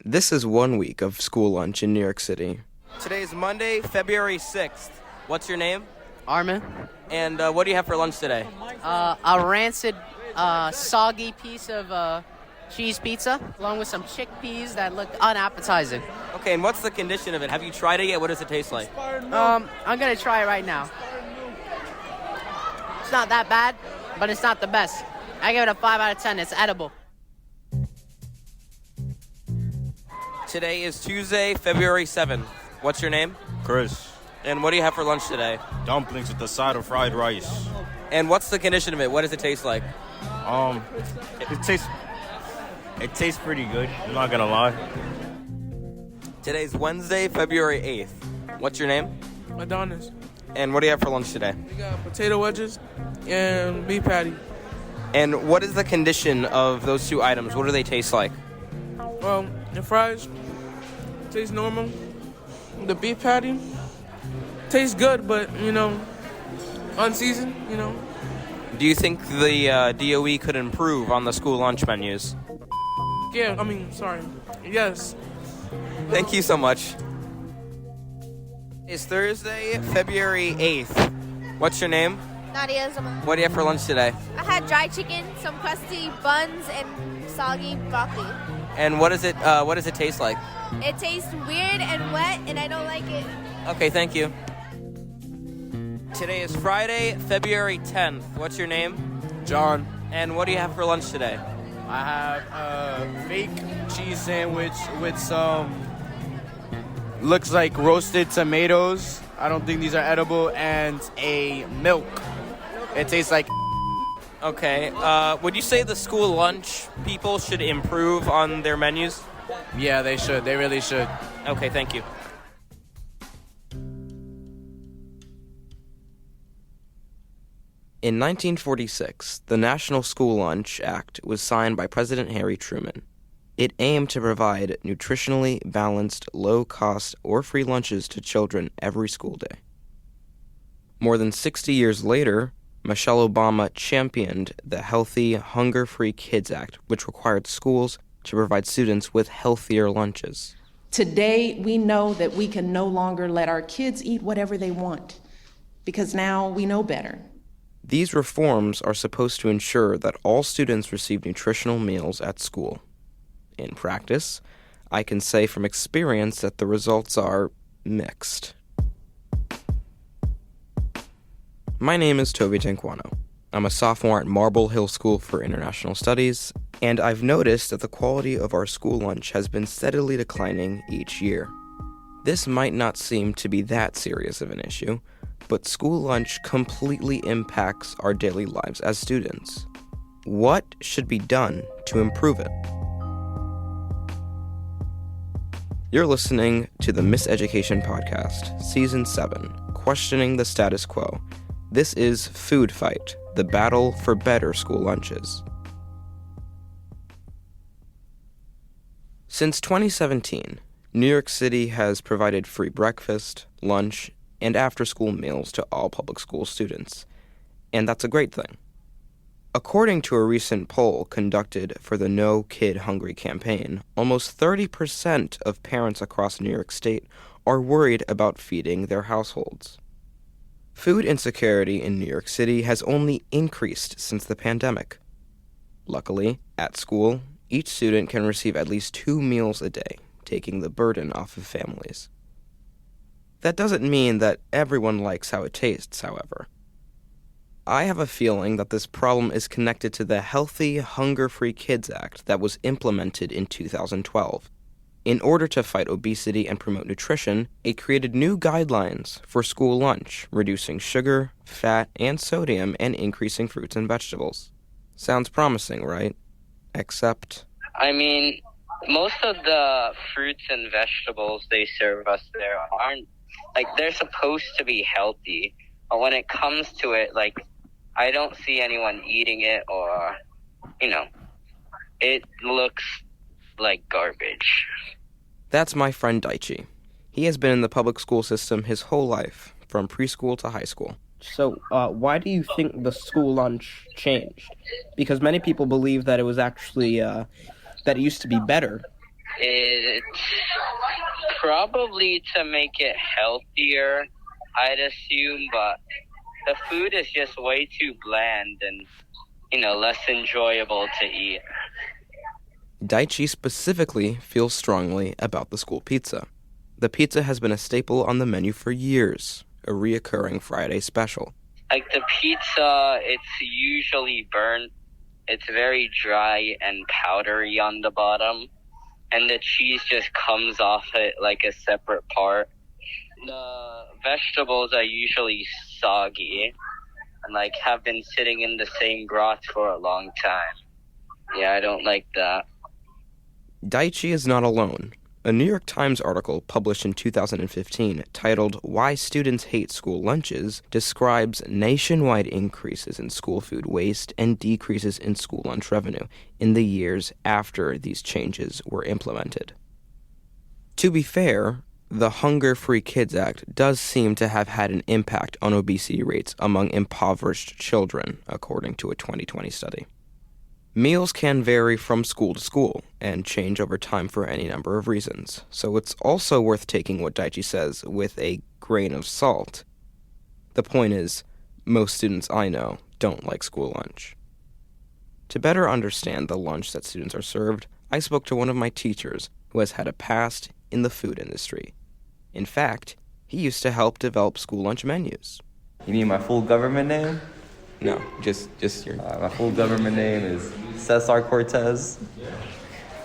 This is 1 week of school lunch in New York City. Today is Monday, February 6th. What's your name? Armin. And what do you have for lunch today? A rancid, soggy piece of cheese pizza, along with some chickpeas that look unappetizing. Okay, and what's the condition of it? Have you tried it yet? What does it taste like? I'm gonna try it right now. It's not that bad, but it's not the best. I give it a 5 out of 10. It's edible. Today is Tuesday, February 7th. What's your name? Chris. And what do you have for lunch today? Dumplings with a side of fried rice. And what's the condition of it? What does it taste like? It tastes pretty good. I'm not gonna lie. Today's Wednesday, February 8th. What's your name? Adonis. And what do you have for lunch today? We got potato wedges and beef patty. And what is the condition of those two items? What do they taste like? Well, the fries taste normal. The beef patty tastes good, but, unseasoned, Do you think the DOE could improve on the school lunch menus? Yes. Thank you so much. It's Thursday, February 8th. What's your name? Nadia Zaman. What do you have for lunch today? I had dry chicken, some crusty buns, and soggy broccoli. And what does it taste like? It tastes weird and wet, and I don't like it. Okay, thank you. Today is Friday, February 10th. What's your name? John. And what do you have for lunch today? I have a fake cheese sandwich with some, looks like roasted tomatoes. I don't think these are edible, and a milk. It tastes like. Okay, would you say the school lunch people should improve on their menus? Yeah, they should. They really should. Okay, thank you. In 1946, the National School Lunch Act was signed by President Harry Truman. It aimed to provide nutritionally balanced, low-cost, or free lunches to children every school day. More than 60 years later, Michelle Obama championed the Healthy, Hunger-Free Kids Act, which required schools to provide students with healthier lunches. Today, we know that we can no longer let our kids eat whatever they want, because now we know better. These reforms are supposed to ensure that all students receive nutritional meals at school. In practice, I can say from experience that the results are mixed. My name is Toby Tanquano. I'm a sophomore at Marble Hill School for International Studies, and I've noticed that the quality of our school lunch has been steadily declining each year. This might not seem to be that serious of an issue, but school lunch completely impacts our daily lives as students. What should be done to improve it? You're listening to the Miseducation Podcast, Season 7, Questioning the Status Quo. This is Food Fight, the battle for better school lunches. Since 2017, New York City has provided free breakfast, lunch, and after-school meals to all public school students, and that's a great thing. According to a recent poll conducted for the No Kid Hungry campaign, almost 30% of parents across New York State are worried about feeding their households. Food insecurity in New York City has only increased since the pandemic. Luckily, at school, each student can receive at least 2 meals a day, taking the burden off of families. That doesn't mean that everyone likes how it tastes, however. I have a feeling that this problem is connected to the Healthy, Hunger-Free Kids Act that was implemented in 2012. In order to fight obesity and promote nutrition, it created new guidelines for school lunch, reducing sugar, fat, and sodium, and increasing fruits and vegetables. Sounds promising, right? Except... Most of the fruits and vegetables they serve us there aren't, they're supposed to be healthy. But when it comes to it, I don't see anyone eating it or, it looks like garbage. That's my friend Daichi. He has been in the public school system his whole life, from preschool to high school. So, why do you think the school lunch changed? Because many people believe that it was actually, that it used to be better, It's probably to make it healthier, I'd assume, but the food is just way too bland and, less enjoyable to eat. Daichi specifically feels strongly about the school pizza. The pizza has been a staple on the menu for years, a reoccurring Friday special. Like the pizza, it's usually burnt. It's very dry and powdery on the bottom. And the cheese just comes off it like a separate part. The vegetables are usually soggy and have been sitting in the same broth for a long time. Yeah, I don't like that. Daichi is not alone. A New York Times article published in 2015 titled "Why Students Hate School Lunches" describes nationwide increases in school food waste and decreases in school lunch revenue in the years after these changes were implemented. To be fair, the Hunger Free Kids Act does seem to have had an impact on obesity rates among impoverished children, according to a 2020 study. Meals can vary from school to school and change over time for any number of reasons, so it's also worth taking what Daichi says with a grain of salt. The point is, most students I know don't like school lunch. To better understand the lunch that students are served, I spoke to one of my teachers who has had a past in the food industry. In fact, he used to help develop school lunch menus. You need my full government name? No, just your... My full government name is Cesar Cortez.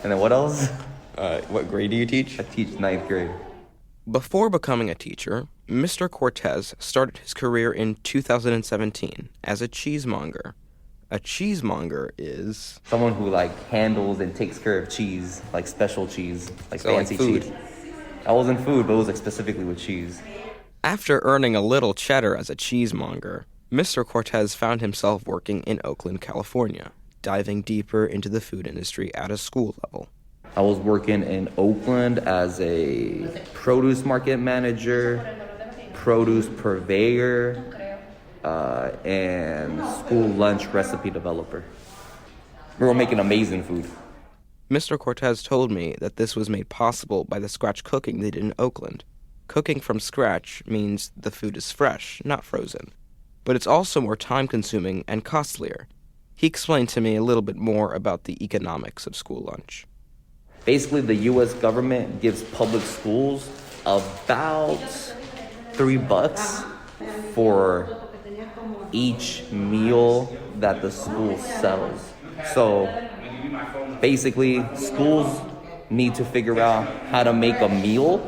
And then what else? What grade do you teach? I teach 9th grade. Before becoming a teacher, Mr. Cortez started his career in 2017 as a cheesemonger. A cheesemonger is... someone who handles and takes care of cheese, special cheese, fancy food. Cheese. That wasn't food, but it was specifically with cheese. After earning a little cheddar as a cheesemonger, Mr. Cortez found himself working in Oakland, California, diving deeper into the food industry at a school level. I was working in Oakland as a produce market manager, produce purveyor, and school lunch recipe developer. We were making amazing food. Mr. Cortez told me that this was made possible by the scratch cooking they did in Oakland. Cooking from scratch means the food is fresh, not frozen. But it's also more time-consuming and costlier. He explained to me a little bit more about the economics of school lunch. Basically, the U.S. government gives public schools about $3 for each meal that the school sells. So basically, schools need to figure out how to make a meal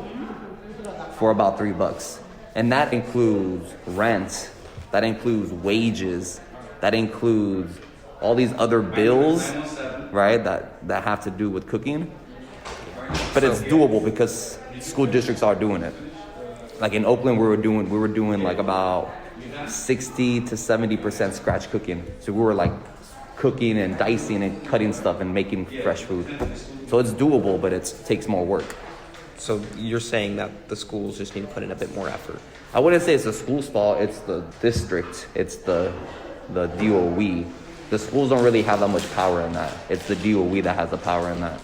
for about $3. And that includes rent, that includes wages, that includes all these other bills, right, that have to do with cooking. But it's doable because school districts are doing it. In Oakland, we were doing about 60 to 70% scratch cooking. So we were cooking and dicing and cutting stuff and making fresh food. So it's doable, but it takes more work. So you're saying that the schools just need to put in a bit more effort? I wouldn't say it's the school's fault, it's the district, it's the DOE. The schools don't really have that much power in that. It's the DOE that has the power in that.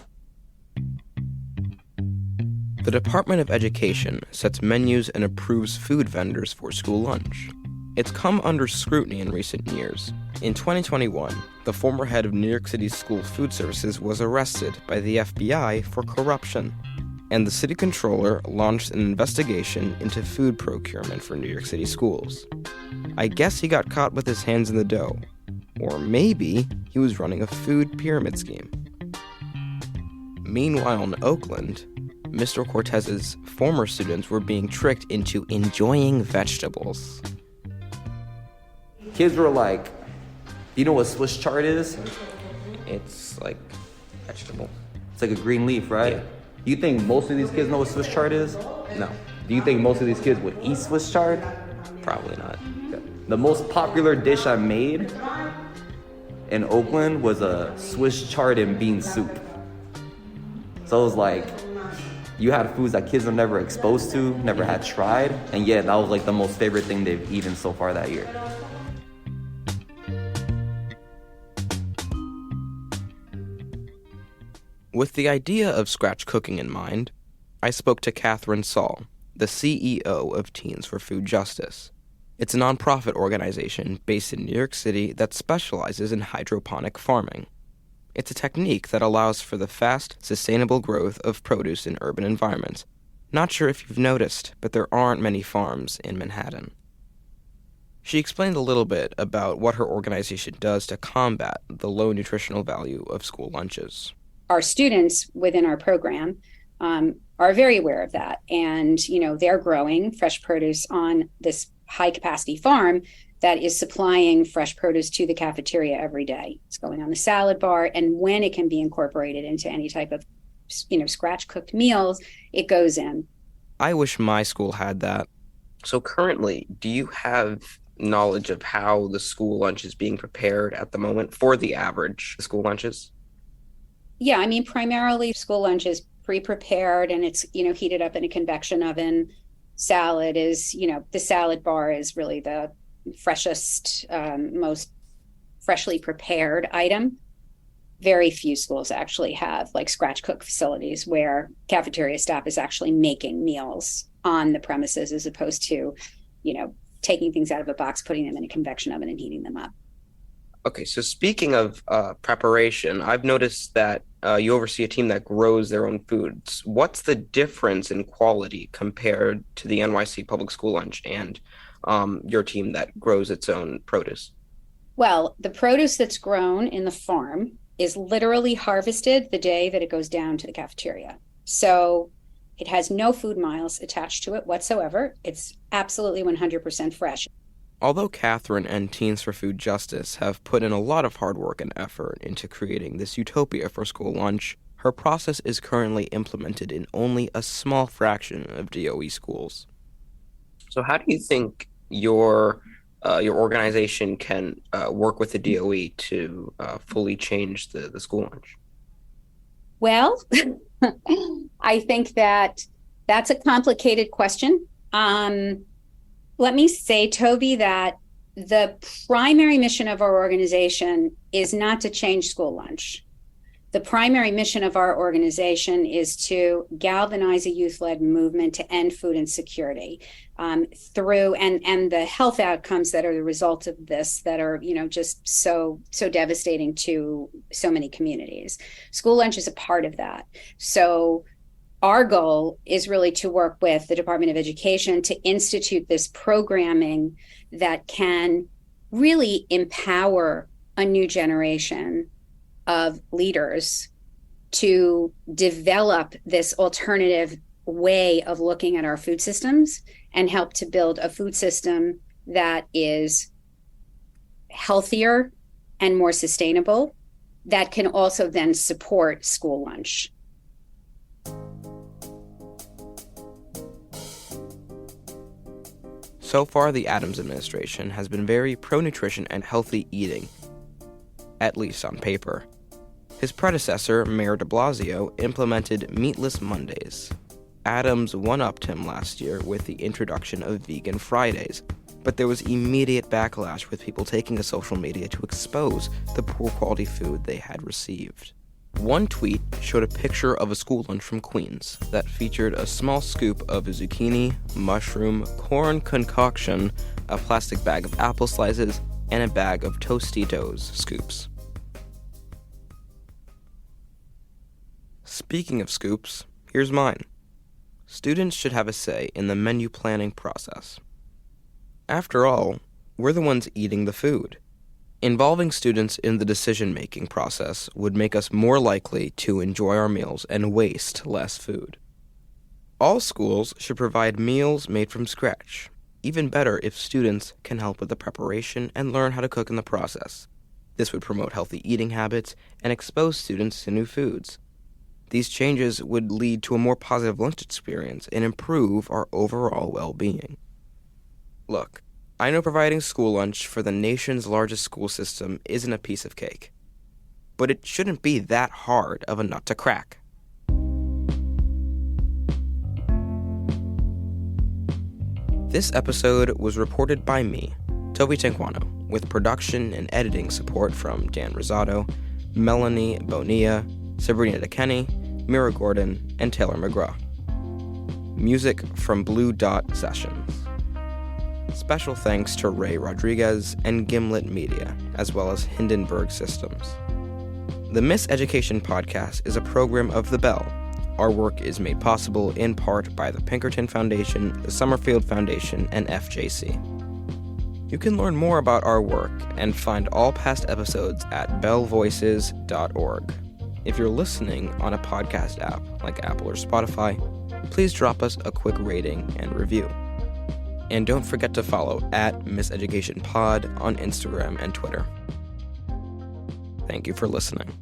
The Department of Education sets menus and approves food vendors for school lunch. It's come under scrutiny in recent years. In 2021, the former head of New York City's school food services was arrested by the FBI for corruption, and the city controller launched an investigation into food procurement for New York City schools. I guess he got caught with his hands in the dough, or maybe he was running a food pyramid scheme. Meanwhile in Oakland, Mr. Cortez's former students were being tricked into enjoying vegetables. Kids were like, you know what Swiss chard is? It's like vegetable. It's like a green leaf, right? Yeah. You think most of these kids know what Swiss chard is? No, Do you think most of these kids would eat Swiss chard? probably not. The most popular dish I made in Oakland was a Swiss chard and bean soup. So it was like, you had foods that kids are never exposed to, never had tried, and yet that was the most favorite thing they've eaten so far that year. With the idea of scratch cooking in mind, I spoke to Catherine Saul, the CEO of Teens for Food Justice. It's a nonprofit organization based in New York City that specializes in hydroponic farming. It's a technique that allows for the fast, sustainable growth of produce in urban environments. Not sure if you've noticed, but there aren't many farms in Manhattan. She explained a little bit about what her organization does to combat the low nutritional value of school lunches. Our students within our program are very aware of that. And, they're growing fresh produce on this high-capacity farm that is supplying fresh produce to the cafeteria every day. It's going on the salad bar, and when it can be incorporated into any type of, scratch-cooked meals, it goes in. I wish my school had that. So currently, do you have knowledge of how the school lunch is being prepared at the moment for the average school lunches? Yeah, primarily school lunch is pre-prepared and it's, heated up in a convection oven. Salad is, the salad bar is really the freshest, most freshly prepared item. Very few schools actually have scratch cook facilities where cafeteria staff is actually making meals on the premises as opposed to, taking things out of a box, putting them in a convection oven and heating them up. Okay, so speaking of preparation, I've noticed that you oversee a team that grows their own foods. What's the difference in quality compared to the NYC Public School Lunch and your team that grows its own produce? Well, the produce that's grown in the farm is literally harvested the day that it goes down to the cafeteria. So it has no food miles attached to it whatsoever. It's absolutely 100% fresh. Although Catherine and Teens for Food Justice have put in a lot of hard work and effort into creating this utopia for school lunch, her process is currently implemented in only a small fraction of DOE schools. So how do you think your organization can work with the DOE to fully change the school lunch? Well, I think that's a complicated question. Let me say, Toby, that the primary mission of our organization is not to change school lunch. The primary mission of our organization is to galvanize a youth-led movement to end food insecurity through and the health outcomes that are the result of this that are, just so devastating to so many communities. School lunch is a part of that. So our goal is really to work with the Department of Education to institute this programming that can really empower a new generation of leaders to develop this alternative way of looking at our food systems and help to build a food system that is healthier and more sustainable that can also then support school lunch. So far, the Adams administration has been very pro-nutrition and healthy eating, at least on paper. His predecessor, Mayor de Blasio, implemented Meatless Mondays. Adams one-upped him last year with the introduction of Vegan Fridays, but there was immediate backlash with people taking to social media to expose the poor quality food they had received. One tweet showed a picture of a school lunch from Queens that featured a small scoop of zucchini, mushroom, corn concoction, a plastic bag of apple slices, and a bag of Tostitos scoops. Speaking of scoops, here's mine. Students should have a say in the menu planning process. After all, we're the ones eating the food. Involving students in the decision-making process would make us more likely to enjoy our meals and waste less food. All schools should provide meals made from scratch. Even better if students can help with the preparation and learn how to cook in the process. This would promote healthy eating habits and expose students to new foods. These changes would lead to a more positive lunch experience and improve our overall well-being. Look, I know providing school lunch for the nation's largest school system isn't a piece of cake, but it shouldn't be that hard of a nut to crack. This episode was reported by me, Toby Tanquano, with production and editing support from Dan Rosado, Melanie Bonilla, Sabrina DeKenney, Mira Gordon, and Taylor McGraw. Music from Blue Dot Sessions. Special thanks to Ray Rodriguez and Gimlet Media, as well as Hindenburg Systems. The Miseducation Podcast is a program of The Bell. Our work is made possible in part by the Pinkerton Foundation, the Summerfield Foundation, and FJC. You can learn more about our work and find all past episodes at bellvoices.org. If you're listening on a podcast app like Apple or Spotify, please drop us a quick rating and review. And don't forget to follow @MiseducationPod on Instagram and Twitter. Thank you for listening.